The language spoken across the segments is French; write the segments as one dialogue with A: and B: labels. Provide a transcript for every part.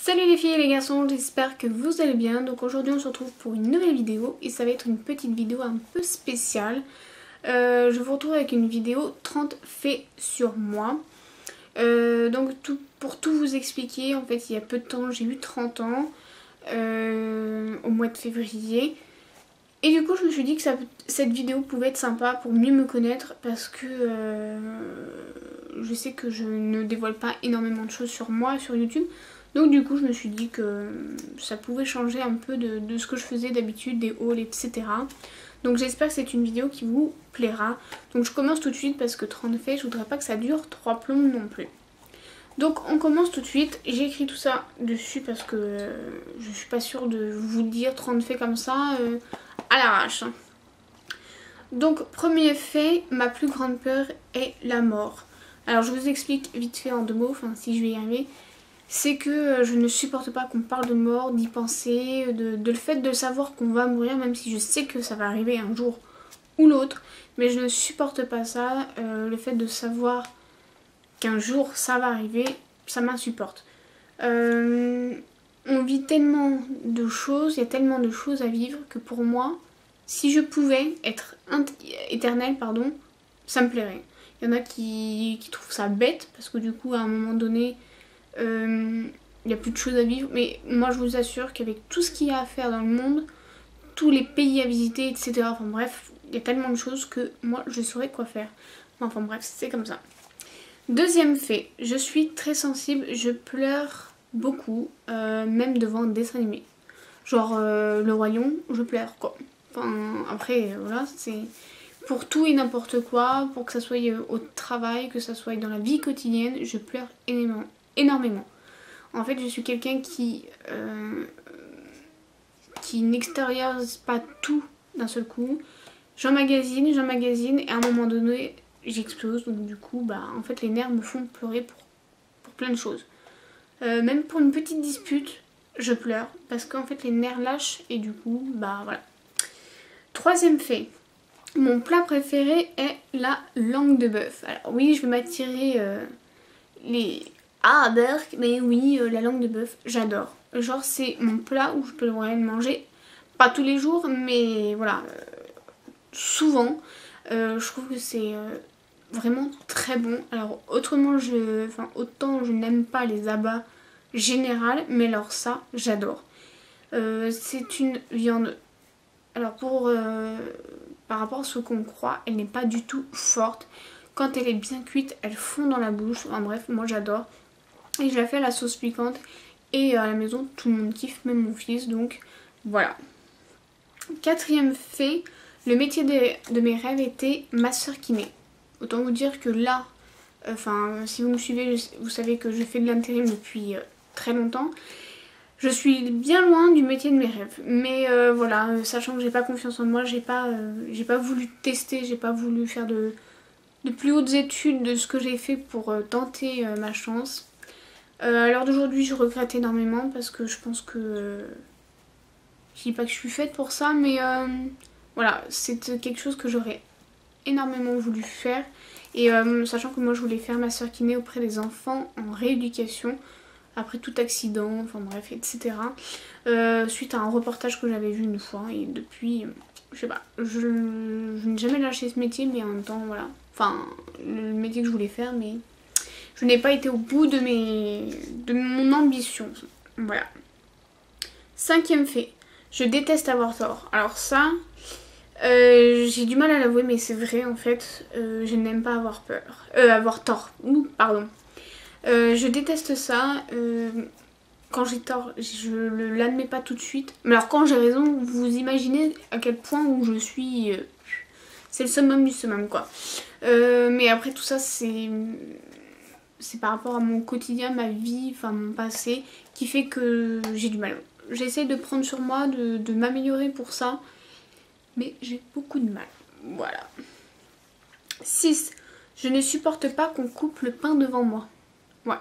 A: Salut les filles et les garçons, j'espère que vous allez bien. Donc aujourd'hui on se retrouve pour une nouvelle vidéo et ça va être une petite vidéo un peu spéciale. Je vous retrouve avec une vidéo 30 faits sur moi. Pour tout vous expliquer, en fait il y a peu de temps j'ai eu 30 ans au mois de février. Et du coup je me suis dit que cette vidéo pouvait être sympa pour mieux me connaître parce que je sais que je ne dévoile pas énormément de choses sur moi sur YouTube. Donc du coup je me suis dit que ça pouvait changer un peu de ce que je faisais d'habitude, des hauls, etc. Donc j'espère que c'est une vidéo qui vous plaira. Donc je commence tout de suite parce que 30 faits, je voudrais pas que ça dure 3 plombes non plus. Donc on commence tout de suite. J'ai écrit tout ça dessus parce que je suis pas sûre de vous dire 30 faits comme ça à l'arrache. Donc premier fait, ma plus grande peur est la mort. Alors je vous explique vite fait en 2 mots, enfin si je vais y arriver. C'est que je ne supporte pas qu'on parle de mort, d'y penser, de le fait de savoir qu'on va mourir, même si je sais que ça va arriver un jour ou l'autre. Mais je ne supporte pas ça, le fait de savoir qu'un jour ça va arriver, ça m'insupporte. On vit tellement de choses, il y a tellement de choses à vivre que pour moi, si je pouvais être éternelle, pardon, ça me plairait. Il y en a qui trouvent ça bête, parce que du coup à un moment donné, il n'y a plus de choses à vivre, mais moi je vous assure qu'avec tout ce qu'il y a à faire dans le monde, tous les pays à visiter, etc. Enfin bref, il y a tellement de choses que moi je saurais quoi faire. Enfin bref, c'est comme ça. Deuxième fait, je suis très sensible, je pleure beaucoup, même devant un dessin animé. Genre Le Roi Lion, je pleure quoi. Enfin après, voilà, c'est pour tout et n'importe quoi, pour que ça soit au travail, que ça soit dans la vie quotidienne, je pleure énormément. En fait, je suis quelqu'un qui n'extériorise pas tout d'un seul coup. J'emmagasine et à un moment donné, j'explose. Donc du coup, en fait, les nerfs me font pleurer pour plein de choses. Même pour une petite dispute, je pleure parce qu'en fait, les nerfs lâchent et du coup, voilà. Troisième fait. Mon plat préféré est la langue de bœuf. Alors oui, je vais m'attirer les... Ah, Berk, mais oui, la langue de bœuf, j'adore. Genre, c'est mon plat où je peux vraiment manger, pas tous les jours, mais voilà, souvent. Je trouve que c'est vraiment très bon. Alors, autant je n'aime pas les abats générales, mais alors ça, j'adore. C'est une viande... Alors, par rapport à ce qu'on croit, elle n'est pas du tout forte. Quand elle est bien cuite, elle fond dans la bouche. Enfin bref, moi j'adore. Et je la fais à la sauce piquante. Et à la maison, tout le monde kiffe, même mon fils. Donc voilà. Quatrième fait, le métier de mes rêves était masseur kiné. Autant vous dire que là, si vous me suivez, vous savez que je fais de l'intérim depuis très longtemps. Je suis bien loin du métier de mes rêves. Mais voilà, sachant que j'ai pas confiance en moi, j'ai pas voulu tester, j'ai pas voulu faire de plus hautes études de ce que j'ai fait pour tenter ma chance. À l'heure d'aujourd'hui, je regrette énormément parce que je pense que... je dis pas que je suis faite pour ça, mais voilà, c'est quelque chose que j'aurais énormément voulu faire. Et sachant que moi, je voulais faire masseur kiné auprès des enfants en rééducation, après tout accident, enfin bref, etc. Suite à un reportage que j'avais vu une fois, et depuis, je sais pas, je n'ai jamais lâché ce métier, mais en même temps, voilà. Enfin, le métier que je voulais faire, mais je n'ai pas été au bout de mon ambition. Voilà. Cinquième fait, je déteste avoir tort. Alors ça, j'ai du mal à l'avouer, mais c'est vrai en fait, je n'aime pas avoir peur. Avoir tort, pardon. Je déteste ça. Quand j'ai tort, je ne l'admets pas tout de suite. Mais alors quand j'ai raison, vous imaginez à quel point où je suis... c'est le summum du summum quoi. Mais après tout ça c'est par rapport à mon quotidien, ma vie, enfin mon passé, qui fait que j'ai du mal. J'essaie de prendre sur moi, de m'améliorer pour ça. Mais j'ai beaucoup de mal. Voilà. 6. Je ne supporte pas qu'on coupe le pain devant moi. Ouais.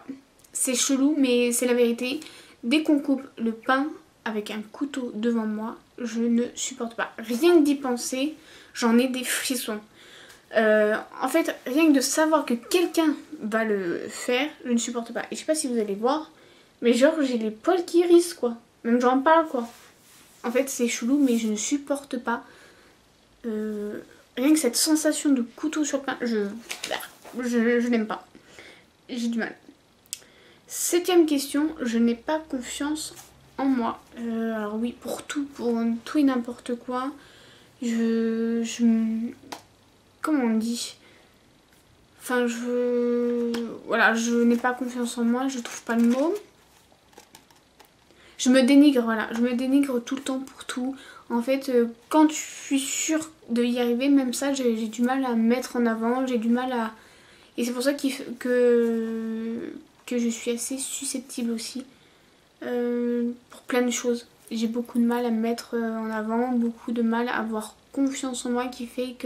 A: C'est chelou, mais c'est la vérité. Dès qu'on coupe le pain avec un couteau devant moi, je ne supporte pas. Rien que d'y penser, j'en ai des frissons. En fait, rien que de savoir que quelqu'un va le faire, je ne supporte pas. Et je sais pas si vous allez voir, Mais genre j'ai les poils qui hérissent quoi. Même j'en parle quoi. En fait c'est chelou mais je ne supporte pas. Rien que cette sensation de couteau sur pain, je n'aime pas. J'ai du mal. 7ème question, je n'ai pas confiance en moi. Alors oui, pour tout et n'importe quoi. Comment on dit? Enfin, voilà, je n'ai pas confiance en moi, je trouve pas le mot. Je me dénigre, voilà, je me dénigre tout le temps pour tout. En fait, quand je suis sûre de y arriver, même ça, j'ai du mal à me mettre en avant, j'ai du mal à... Et c'est pour ça que je suis assez susceptible aussi pour plein de choses. J'ai beaucoup de mal à me mettre en avant, beaucoup de mal à avoir confiance en moi qui fait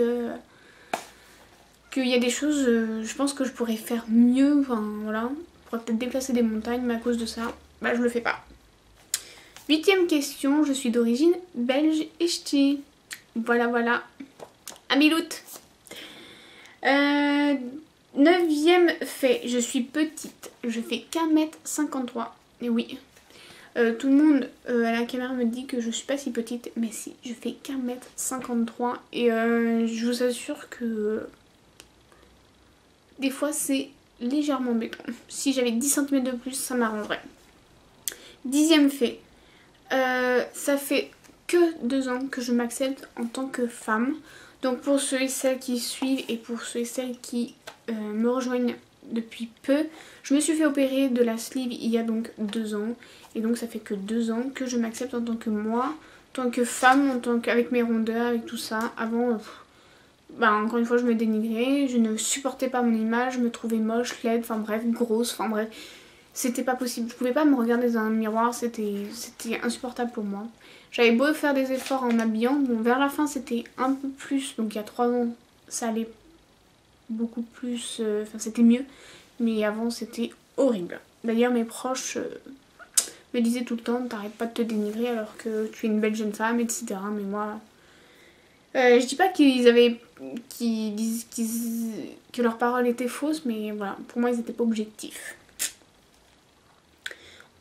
A: qu'il y a des choses, je pense que je pourrais faire mieux, enfin voilà. Je pourrais peut-être déplacer des montagnes, mais à cause de ça, bah je le fais pas. 8ème question, je suis d'origine belge et ch'ti. Voilà, voilà. Amilout. 9ème fait, je suis petite, je fais qu'1m53. Et oui, tout le monde à la caméra me dit que je suis pas si petite, mais si, je fais qu'1m53 et je vous assure que des fois c'est légèrement embêtant. Si j'avais 10 cm de plus, ça m'arrangerait. 10ème fait, ça fait que 2 ans que je m'accepte en tant que femme. Donc pour ceux et celles qui suivent et pour ceux et celles qui me rejoignent depuis peu, je me suis fait opérer de la sleeve il y a donc 2 ans. Et donc ça fait que 2 ans que je m'accepte en tant que moi, en tant que femme, avec mes rondeurs, avec tout ça. Avant, encore une fois, je me dénigrais, je ne supportais pas mon image, je me trouvais moche, laide, enfin bref, grosse, enfin bref. C'était pas possible, je pouvais pas me regarder dans un miroir, c'était insupportable pour moi. J'avais beau faire des efforts en m'habillant, bon vers la fin c'était un peu plus, donc il y a 3 ans ça allait beaucoup plus, enfin c'était mieux, mais avant c'était horrible. D'ailleurs mes proches me disaient tout le temps, t'arrêtes pas de te dénigrer alors que tu es une belle jeune femme, etc. Mais moi, je dis pas que leurs paroles étaient fausses, mais voilà, pour moi ils étaient pas objectifs.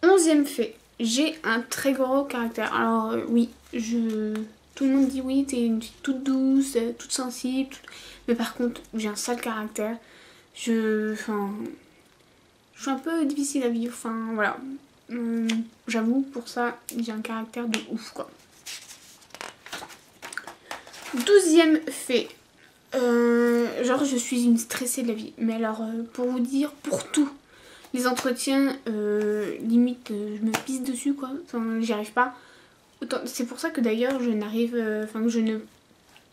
A: 11ème fait, j'ai un très gros caractère. Alors oui, tout le monde dit oui, t'es une fille toute douce, toute sensible, mais par contre j'ai un sale caractère. Je suis un peu difficile à vivre, enfin voilà. J'avoue, pour ça, j'ai un caractère de ouf quoi. 12ème fait, genre je suis une stressée de la vie. Mais alors pour vous dire, pour tout. Les entretiens, limite, je me pisse dessus quoi, enfin j'y arrive pas. C'est pour ça que d'ailleurs je n'arrive,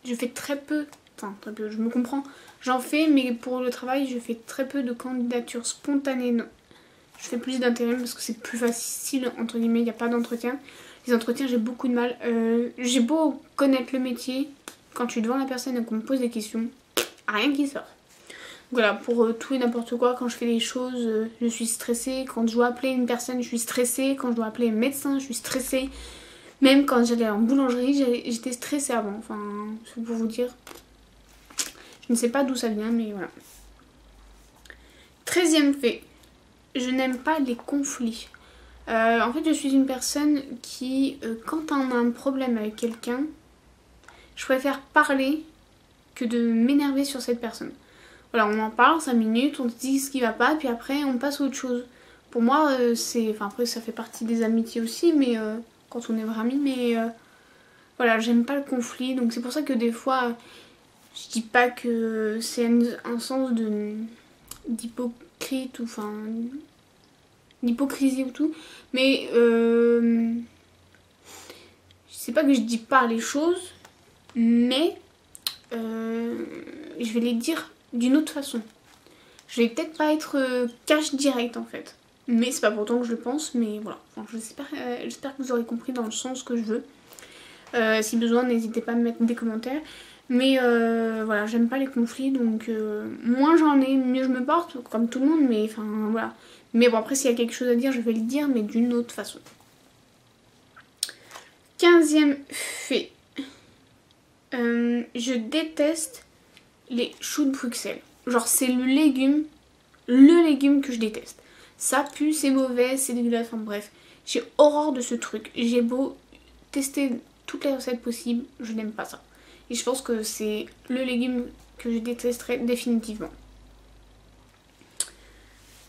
A: je fais très peu, je me comprends. J'en fais, mais pour le travail, je fais très peu de candidatures spontanées. Non. Je fais plus d'intérim parce que c'est plus facile, entre guillemets, il n'y a pas d'entretien. Les entretiens, j'ai beaucoup de mal. J'ai beau connaître le métier, quand je suis devant la personne et qu'on me pose des questions, rien qui sort. Voilà, pour tout et n'importe quoi, quand je fais des choses, je suis stressée. Quand je dois appeler une personne, je suis stressée. Quand je dois appeler un médecin, je suis stressée. Même quand j'allais en boulangerie, j'étais stressée avant. Enfin, c'est pour vous dire. Je ne sais pas d'où ça vient, mais voilà. 13ème fait. Je n'aime pas les conflits. En fait, je suis une personne qui, quand on a un problème avec quelqu'un, je préfère parler que de m'énerver sur cette personne. Voilà, on en parle 5 minutes, on se dit ce qui va pas, puis après on passe à autre chose. Pour moi, après ça fait partie des amitiés aussi, mais quand on est vrais amis, mais voilà, j'aime pas le conflit, donc c'est pour ça que des fois, je dis pas que c'est un sens d'hypocrite ou enfin d'hypocrisie ou tout, mais c'est pas que je dis pas les choses, mais je vais les dire d'une autre façon. Je vais peut-être pas être cash direct en fait. Mais c'est pas pour autant que je le pense, mais voilà. Enfin, j'espère que vous aurez compris dans le sens que je veux. Si besoin, n'hésitez pas à me mettre des commentaires. Mais voilà, j'aime pas les conflits, donc moins j'en ai, mieux je me porte, comme tout le monde, mais enfin voilà. Mais bon, après, s'il y a quelque chose à dire, je vais le dire, mais d'une autre façon. 15ème fait. Je déteste les choux de Bruxelles. Genre c'est le légume que je déteste. ça pue, c'est mauvais, c'est dégueulasse, enfin bref. J'ai horreur de ce truc. J'ai beau tester toutes les recettes possibles, je n'aime pas ça. Et je pense que c'est le légume que je détesterais définitivement.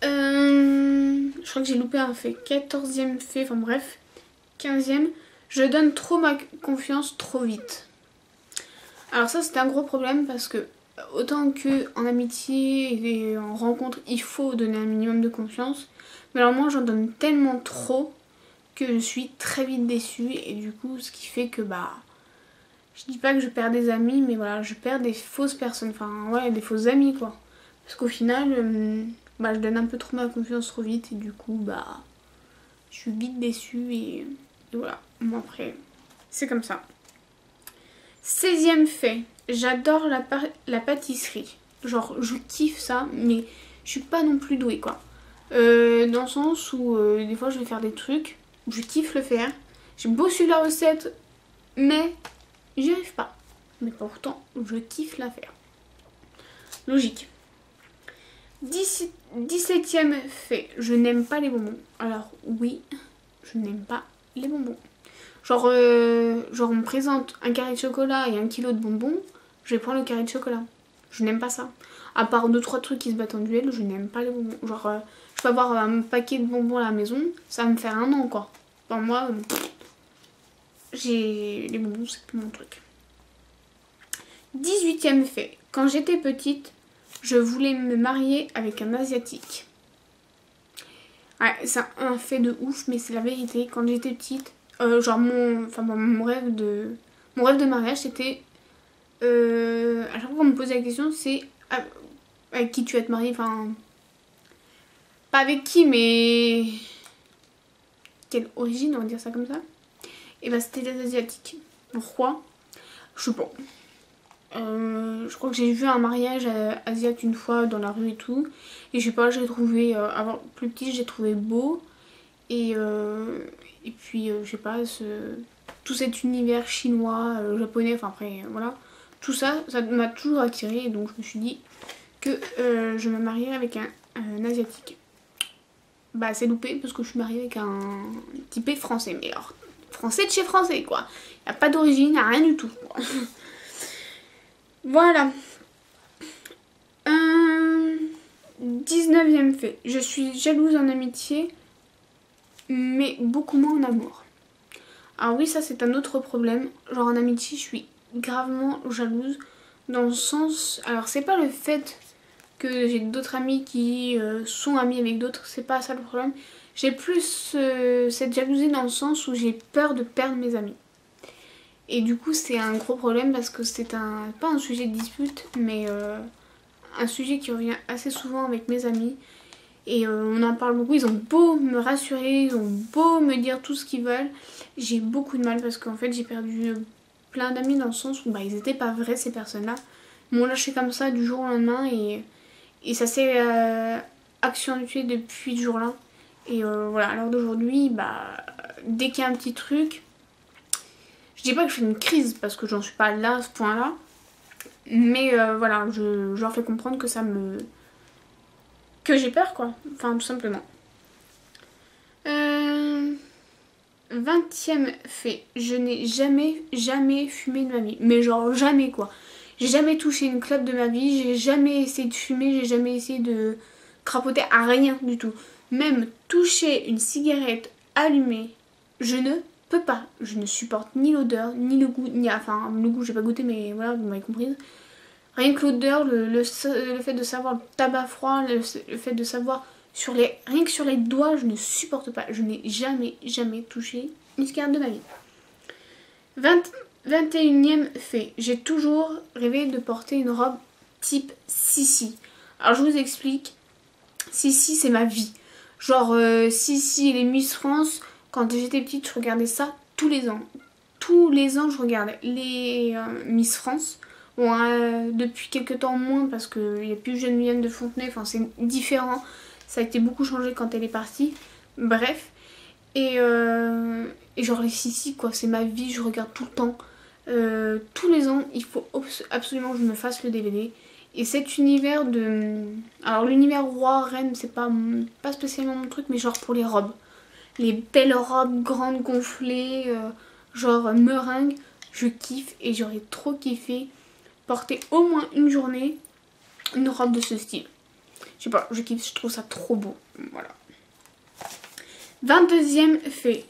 A: Je crois que j'ai loupé un fait. 14e fait, enfin bref. 15e, je donne trop ma confiance trop vite. Alors ça c'est un gros problème parce que autant que en amitié et en rencontre, il faut donner un minimum de confiance. Mais alors moi j'en donne tellement trop que je suis très vite déçue et du coup ce qui fait que je dis pas que je perds des amis, mais voilà, je perds des fausses personnes, enfin ouais, des fausses amies quoi. Parce qu'au final, je donne un peu trop ma confiance trop vite et du coup je suis vite déçue et voilà. Bon après, c'est comme ça. 16e fait, j'adore la pâtisserie. Genre je kiffe ça, mais je suis pas non plus douée quoi. Dans le sens où des fois je vais faire des trucs, je kiffe le faire. J'ai beau suivre la recette, mais j'y arrive pas. Mais pourtant, je kiffe la faire. Logique. 17e fait, je n'aime pas les bonbons. Alors oui, je n'aime pas les bonbons. Genre on me présente un carré de chocolat et 1 kilo de bonbons, je vais prendre le carré de chocolat. Je n'aime pas ça. À part 2-3 trucs qui se battent en duel, je n'aime pas les bonbons. Genre, je peux avoir un paquet de bonbons à la maison, ça va me faire 1 an quoi. Enfin, moi, les bonbons, c'est plus mon truc. 18e fait, quand j'étais petite, je voulais me marier avec un asiatique. Ouais, c'est un fait de ouf, mais c'est la vérité. Quand j'étais petite, mon rêve de mariage, c'était... à chaque fois qu'on me posait la question, c'est avec qui tu vas te marier, enfin... Pas avec qui, mais... Quelle origine, on va dire ça comme ça. Et bah c'était des asiatiques. Pourquoi? Je sais pas. Je crois que j'ai vu un mariage asiatique une fois dans la rue et tout. Et je sais pas, j'ai trouvé, avant plus petit, j'ai trouvé beau. Et puis, je sais pas, tout cet univers chinois, japonais, enfin après, voilà. Tout ça, ça m'a toujours attiré. Donc je me suis dit que je me marierais avec un asiatique. Bah c'est loupé parce que je suis mariée avec un typé français. Mais alors, français de chez français quoi. Y a pas d'origine, y a rien du tout quoi. Voilà. 19e fait. Je suis jalouse en amitié, mais beaucoup moins en amour. Alors oui, ça c'est un autre problème. Genre en amitié, je suis gravement jalouse. Dans le sens... Alors c'est pas le fait que j'ai d'autres amis qui sont amis avec d'autres. C'est pas ça le problème. J'ai plus cette jalousie dans le sens où j'ai peur de perdre mes amis. Et du coup c'est un gros problème parce que c'est pas un sujet de dispute, mais un sujet qui revient assez souvent avec mes amis. Et on en parle beaucoup, ils ont beau me rassurer, ils ont beau me dire tout ce qu'ils veulent. J'ai beaucoup de mal parce qu'en fait j'ai perdu plein d'amis dans le sens où ils étaient pas vrais ces personnes-là. Ils m'ont lâché comme ça du jour au lendemain et ça s'est accentué depuis ce jour-là. Et voilà, à l'heure d'aujourd'hui, dès qu'il y a un petit truc... Je dis pas que je fais une crise parce que j'en suis pas là à ce point-là. Mais voilà, je leur fais comprendre que que j'ai peur quoi. Enfin tout simplement. 20e fait. Je n'ai jamais fumé de ma vie. Mais genre jamais quoi. J'ai jamais touché une clope de ma vie. J'ai jamais essayé de fumer. J'ai jamais essayé de crapoter à rien du tout. Même toucher une cigarette allumée, je ne peux pas. Je ne supporte ni l'odeur, ni le goût, enfin le goût j'ai pas goûté mais voilà, vous m'avez comprise. Rien que l'odeur, le fait de savoir le tabac froid, le fait de savoir rien que sur les doigts, je ne supporte pas. Je n'ai jamais touché une cigarette de ma vie. 21e fait. J'ai toujours rêvé de porter une robe type Sissi. Alors je vous explique. Sissi c'est ma vie. Genre Sissi et les Miss France, quand j'étais petite, je regardais ça tous les ans. Tous les ans, je regardais les Miss France. Bon, depuis quelques temps moins parce qu'il n'y a plus Geneviève de Fontenay, enfin c'est différent. Ça a été beaucoup changé quand elle est partie. Bref. Et genre les Sissi, quoi, c'est ma vie, je regarde tout le temps. Tous les ans, il faut absolument que je me fasse le DVD. Et cet univers de... Alors l'univers roi, reine, c'est pas spécialement mon truc, mais genre pour les robes. Les belles robes grandes gonflées, genre meringue, je kiffe et j'aurais trop kiffé porter au moins une journée une robe de ce style. Je sais pas, je kiffe, je trouve ça trop beau. Voilà. 22e fait.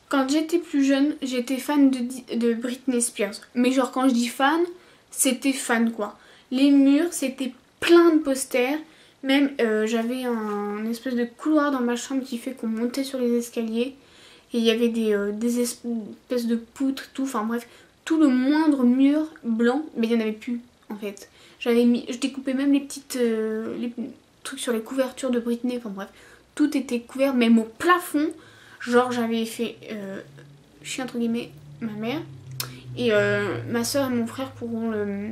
A: Quand j'étais plus jeune, j'étais fan de Britney Spears. Mais genre quand je dis fan, c'était fan quoi. Les murs, c'était plein de posters. Même j'avais un espèce de couloir dans ma chambre qui fait qu'on montait sur les escaliers. Et il y avait des espèces de poutres, tout. Enfin bref, tout le moindre mur blanc. Mais il n'y en avait plus en fait. Je découpais même les trucs sur les couvertures de Britney. Enfin bref, tout était couvert. Même au plafond. Genre j'avais fait chier entre guillemets ma mère. Et ma soeur et mon frère pourront le...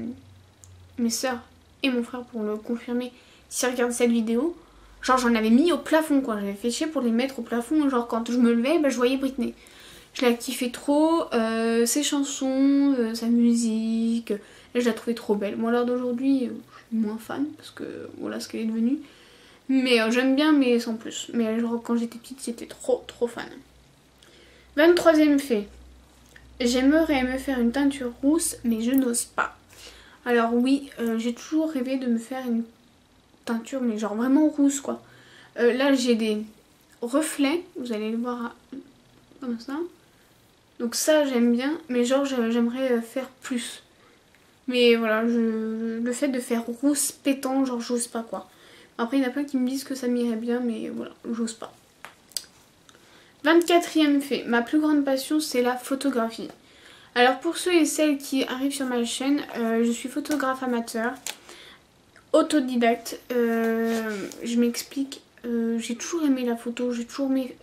A: Mes soeurs et mon frère pourront le confirmer s'ils regardent cette vidéo. Genre j'en avais mis au plafond quoi. J'avais fait chier pour les mettre au plafond. Genre quand je me levais, bah, je voyais Britney. Je la kiffais trop. Ses chansons, sa musique. Et je la trouvais trop belle. Moi à l'heure d'aujourd'hui, je suis moins fan parce que voilà ce qu'elle est devenue. Mais j'aime bien mais sans plus. Mais genre quand j'étais petite, j'étais trop fan. 23e fait. J'aimerais me faire une teinture rousse mais je n'ose pas. Alors oui, j'ai toujours rêvé de me faire une teinture mais genre vraiment rousse quoi. Là j'ai des reflets, vous allez le voir comme ça. Donc ça j'aime bien, mais genre j'aimerais faire plus. Mais voilà, le fait de faire rousse pétant, genre j'ose pas quoi. Après il y en a plein qui me disent que ça m'irait bien, mais voilà, j'ose pas. 24e fait, ma plus grande passion c'est la photographie. Alors pour ceux et celles qui arrivent sur ma chaîne, je suis photographe amateur, autodidacte, je m'explique, j'ai toujours aimé la photo, j'ai toujours aimé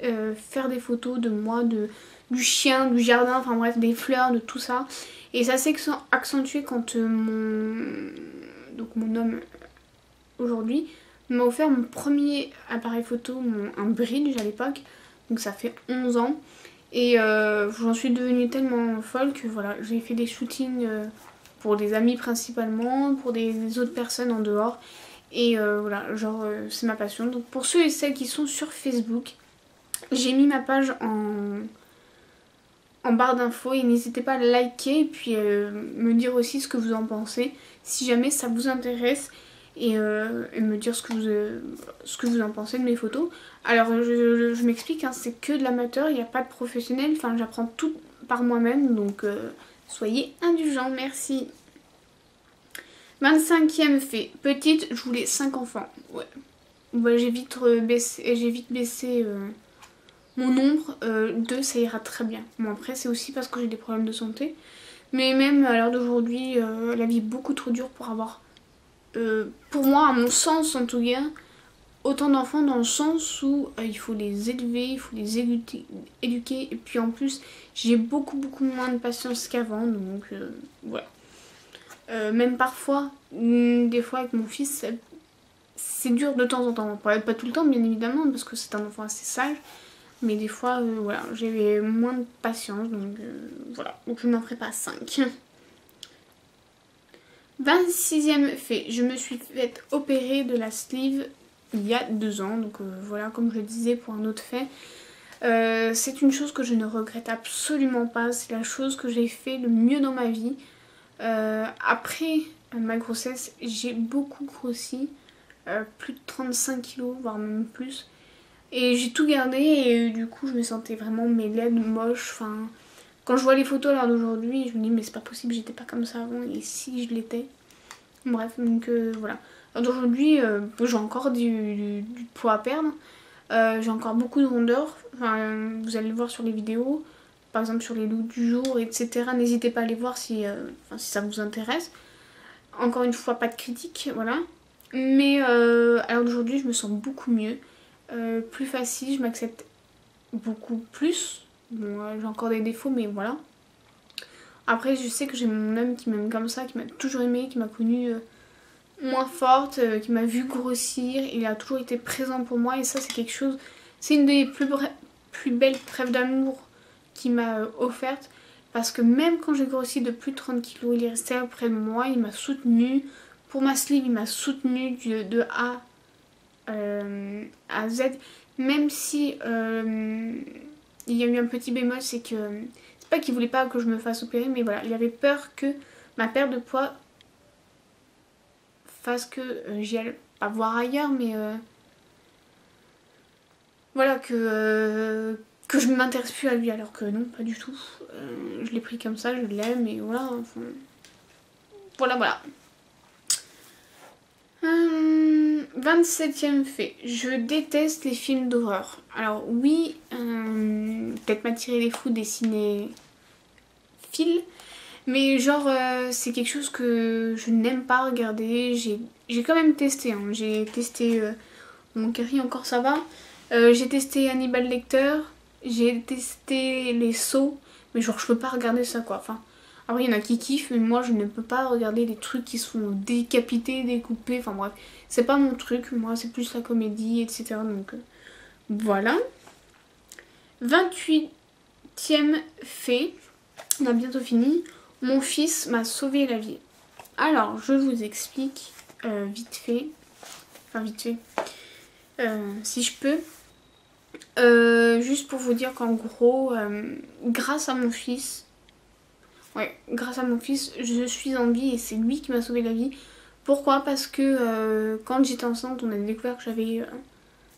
A: faire des photos de moi, du chien, du jardin, enfin bref, des fleurs, de tout ça. Et ça s'est accentué quand mon homme aujourd'hui m'a offert mon premier appareil photo, un bridge à l'époque, donc ça fait 11 ans. Et j'en suis devenue tellement folle que voilà, j'ai fait des shootings pour des amis principalement, pour des autres personnes en dehors. Et voilà, genre c'est ma passion. Donc pour ceux et celles qui sont sur Facebook, j'ai mis ma page en barre d'infos et n'hésitez pas à liker et puis me dire aussi ce que vous en pensez si jamais ça vous intéresse. Et me dire ce que vous en pensez de mes photos. Alors je m'explique, hein, c'est que de l'amateur, il n'y a pas de professionnel, enfin j'apprends tout par moi-même, donc soyez indulgents, merci. 25e fait, petite, je voulais 5 enfants, ouais. Bah, j'ai vite baissé mon nombre, 2 ça ira très bien. Bon après c'est aussi parce que j'ai des problèmes de santé, mais même à l'heure d'aujourd'hui, la vie est beaucoup trop dure pour avoir... pour moi, à mon sens en tout cas, autant d'enfants dans le sens où il faut les élever, il faut les éduquer et puis en plus j'ai beaucoup moins de patience qu'avant, donc voilà. Même parfois, des fois avec mon fils, c'est dur de temps en temps, pas tout le temps bien évidemment parce que c'est un enfant assez sage, mais des fois voilà, j'avais moins de patience, donc voilà, donc je n'en ferai pas 5. 26e fait, je me suis fait opérer de la sleeve il y a 2 ans, donc voilà, comme je le disais pour un autre fait. C'est une chose que je ne regrette absolument pas, c'est la chose que j'ai fait le mieux dans ma vie. Après ma grossesse, j'ai beaucoup grossi, plus de 35 kilos, voire même plus. Et j'ai tout gardé et du coup je me sentais vraiment laide, moche, enfin... Quand je vois les photos à l'heure d'aujourd'hui, je me dis mais c'est pas possible, j'étais pas comme ça avant et si je l'étais. Bref, donc voilà. Aujourd'hui, j'ai encore du poids à perdre. J'ai encore beaucoup de rondeur. Enfin, vous allez le voir sur les vidéos. Par exemple sur les looks du jour, etc. N'hésitez pas à les voir si ça vous intéresse. Encore une fois, pas de critique, voilà. Mais à l'heure d'aujourd'hui, je me sens beaucoup mieux. Plus facile, je m'accepte beaucoup plus. Bon, j'ai encore des défauts, mais voilà. Après, je sais que j'ai mon homme qui m'aime comme ça, qui m'a toujours aimé, qui m'a connue moins forte, qui m'a vu grossir. Il a toujours été présent pour moi et ça, c'est quelque chose... C'est une des plus belles preuves d'amour qu'il m'a offerte. Parce que même quand j'ai grossi de plus de 30 kilos, il est resté auprès de moi, il m'a soutenue pour ma sleeve, il m'a soutenu de A à Z. Même si il y a eu un petit bémol, c'est que c'est pas qu'il voulait pas que je me fasse opérer, mais voilà, il avait peur que ma perte de poids fasse que j'y aille pas voir ailleurs, mais voilà, que je ne m'intéresse plus à lui, alors que non, pas du tout. Je l'ai pris comme ça, je l'aime, et voilà, enfin... Voilà. 27e fait. Je déteste les films d'horreur. Alors oui, peut-être m'attirer les fous des cinéphiles, mais genre c'est quelque chose que je n'aime pas regarder. J'ai quand même testé, hein. J'ai testé mon Carrie, encore ça va. J'ai testé Hannibal Lecter, j'ai testé les Saw, mais genre je peux pas regarder ça quoi. Enfin, après il y en a qui kiffent, mais moi je ne peux pas regarder des trucs qui sont décapités, découpés, enfin bref. C'est pas mon truc, moi c'est plus la comédie, etc. Donc voilà. 28e fait, on a bientôt fini. Mon fils m'a sauvé la vie. Alors je vous explique vite fait, si je peux. Juste pour vous dire qu'en gros, grâce à mon fils, je suis en vie et c'est lui qui m'a sauvé la vie. Pourquoi? Parce que quand j'étais enceinte, on a découvert que j'avais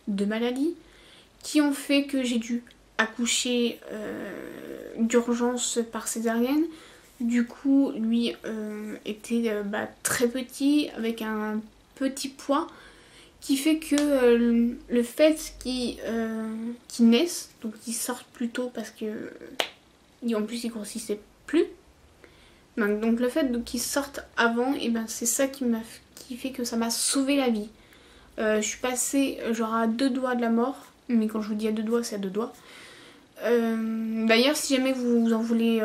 A: 2 maladies qui ont fait que j'ai dû accoucher d'urgence par césarienne. Du coup, lui était très petit, avec un petit poids, qui fait que le fait qu'ils naissent, donc qu'ils sortent plus tôt parce que en plus ils grossissaient plus, donc le fait qu'ils sortent avant, et ben c'est ça qui fait que ça m'a sauvé la vie. Je suis passée genre à 2 doigts de la mort, mais quand je vous dis à 2 doigts, c'est à 2 doigts. D'ailleurs, si jamais vous en voulez,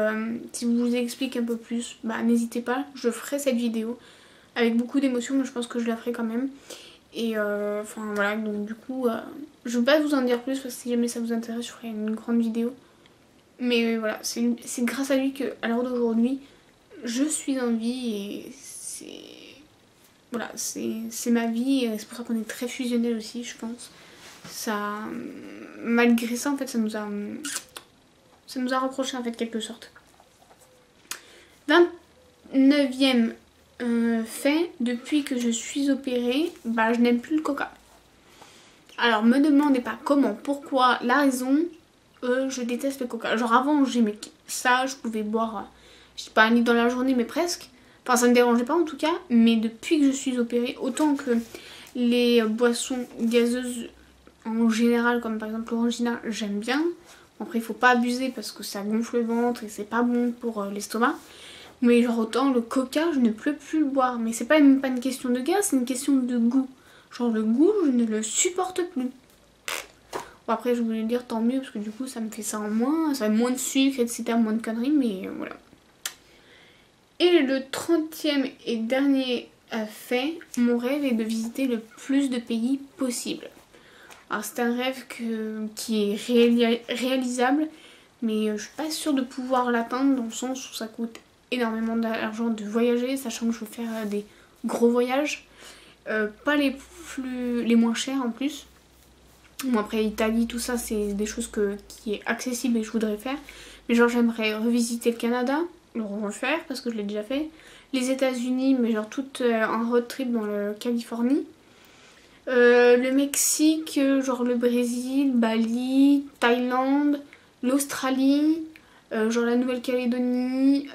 A: si vous vous explique un peu plus, n'hésitez pas, je ferai cette vidéo avec beaucoup d'émotion, mais je pense que je la ferai quand même. Et enfin voilà, donc du coup, je ne vais pas vous en dire plus parce que si jamais ça vous intéresse, je ferai une grande vidéo. Mais voilà, c'est grâce à lui que, à l'heure d'aujourd'hui, je suis en vie et c'est... Voilà, c'est ma vie et c'est pour ça qu'on est très fusionnels aussi, je pense. Ça, malgré ça, en fait, ça nous a rapprochés en fait, quelque sorte. 29e fait, depuis que je suis opérée, je n'aime plus le coca. Alors, me demandez pas comment, pourquoi, la raison, je déteste le coca. Genre avant, j'aimais ça, je pouvais boire, je sais pas, 1 litre dans la journée, mais presque. Enfin, ça me dérangeait pas en tout cas, mais depuis que je suis opérée, autant que les boissons gazeuses en général, comme par exemple l'orangina, j'aime bien. Après, il faut pas abuser parce que ça gonfle le ventre et c'est pas bon pour l'estomac. Mais genre autant le coca, je ne peux plus le boire. Mais c'est même pas une question de gaz, c'est une question de goût. Genre le goût, je ne le supporte plus. Bon, après, je voulais dire tant mieux parce que du coup, ça me fait ça en moins. Ça a moins de sucre, etc., moins de conneries, mais voilà. Et le 30e et dernier fait, mon rêve est de visiter le plus de pays possible. Alors c'est un rêve qui est réalisable, mais je suis pas sûre de pouvoir l'atteindre dans le sens où ça coûte énormément d'argent de voyager, sachant que je veux faire des gros voyages, pas les moins chers en plus. Bon, après Italie, tout ça c'est des choses qui est accessible et que je voudrais faire, mais genre j'aimerais revisiter le Canada, le refaire parce que je l'ai déjà fait, les États-Unis, mais genre tout un road trip dans la Californie. Le Mexique, genre le Brésil, Bali, Thaïlande, l'Australie, genre la Nouvelle-Calédonie,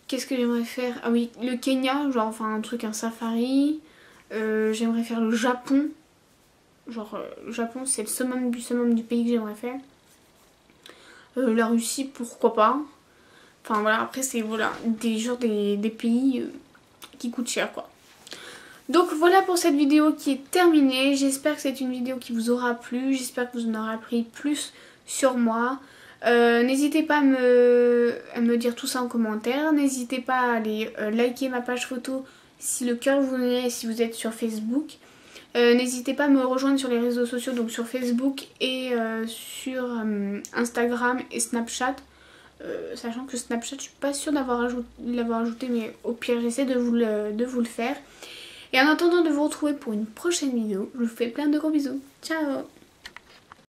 A: qu'est-ce que j'aimerais faire? Ah oui, le Kenya, genre enfin un safari, j'aimerais faire le Japon, genre le Japon c'est le summum du pays que j'aimerais faire, la Russie pourquoi pas, enfin voilà, après c'est voilà, des pays qui coûtent cher quoi. Donc voilà pour cette vidéo qui est terminée. J'espère que c'est une vidéo qui vous aura plu. J'espère que vous en aurez appris plus sur moi. N'hésitez pas à me dire tout ça en commentaire. N'hésitez pas à aller liker ma page photo si le cœur vous est, si vous êtes sur Facebook. N'hésitez pas à me rejoindre sur les réseaux sociaux, donc sur Facebook et sur Instagram et Snapchat. Sachant que Snapchat, je suis pas sûre l'avoir ajouté, mais au pire, j'essaie de vous le faire. Et en attendant de vous retrouver pour une prochaine vidéo, je vous fais plein de gros bisous. Ciao!